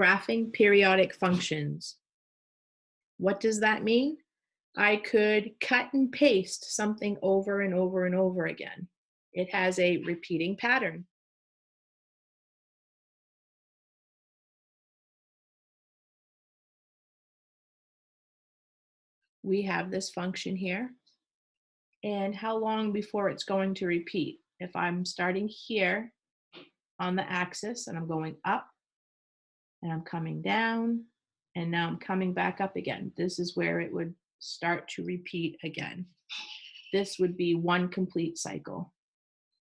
Graphing periodic functions. What does that mean? I could cut and paste something over and over and over again. It has a repeating pattern. We have this function here. And how long before it's going to repeat? If I'm starting here on the axis and I'm going up and I'm coming down and now I'm coming back up again, this is where it would start to repeat again. This would be one complete cycle.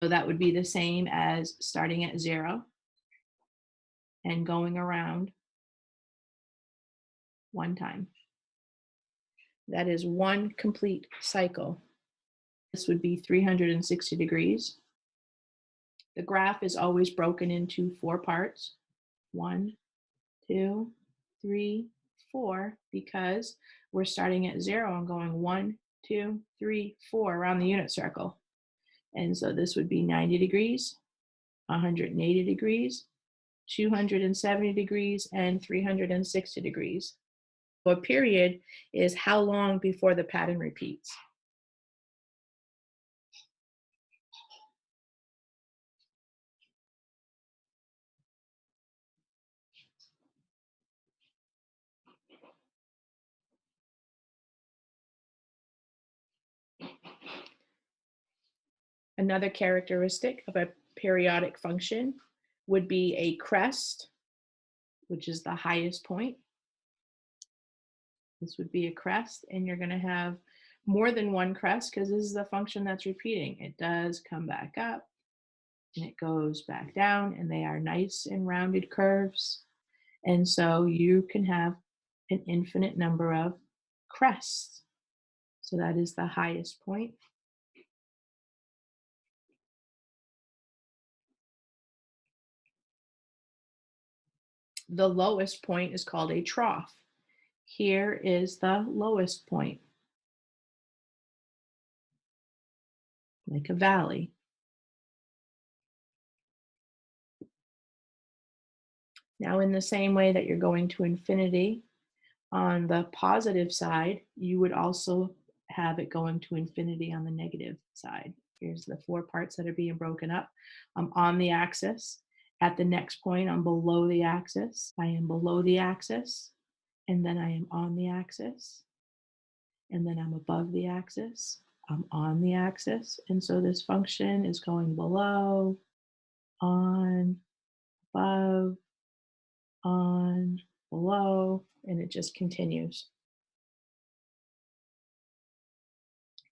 So that would be the same as starting at 0 and going around one time. That is one complete cycle. This would be 360 degrees. The graph is always broken into 4 parts. 1, 2, 3, 4, because we're starting at 0 and going 1, 2, 3, 4 around the unit circle. And so this would be 90 degrees, 180 degrees, 270 degrees, and 360 degrees. So a period is how long before the pattern repeats. Another characteristic of a periodic function would be a crest, which is the highest point. This would be a crest, and you're going to have more than one crest because this is the function that's repeating. It does come back up, and it goes back down, and they are nice and rounded curves. And so you can have an infinite number of crests. So that is the highest point. The lowest point is called a trough. Here is the lowest point, like a valley. Now, in the same way that you're going to infinity, on the positive side, you would also have it going to infinity on the negative side. Here's the 4 parts that are being broken up. I'm on the axis. At the next point, I'm below the axis. I am below the axis, and then I am on the axis, and then I'm above the axis. I'm on the axis, and so this function is going below, on, above, on, below, and it just continues.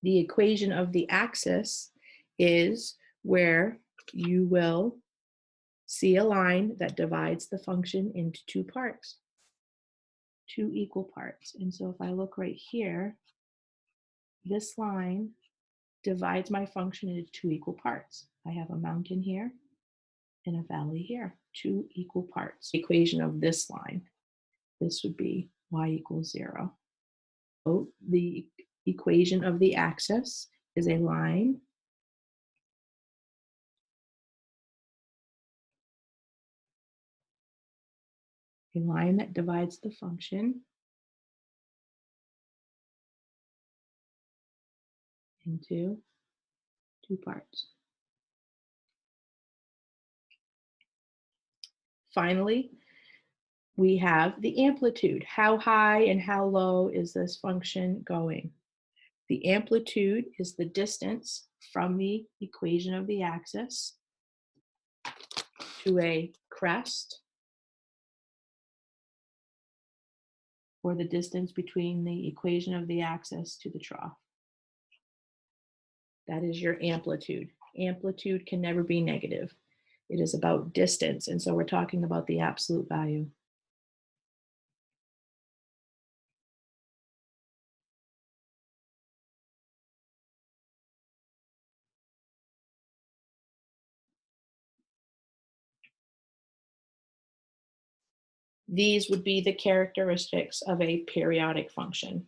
The equation of the axis is where you will see a line that divides the function into 2 parts, 2 equal parts. And so if I look right here, this line divides my function into 2 equal parts. I have a mountain here and a valley here, 2 equal parts. The equation of this line, this would be y equals 0. So the equation of the axis is a line that divides the function into 2 parts. Finally, we have the amplitude. How high and how low is this function going? The amplitude is the distance from the equation of the axis to a crest, or the distance between the equation of the axis to the trough. That is your amplitude. Amplitude can never be negative. It is about distance, and so we're talking about the absolute value. These would be the characteristics of a periodic function.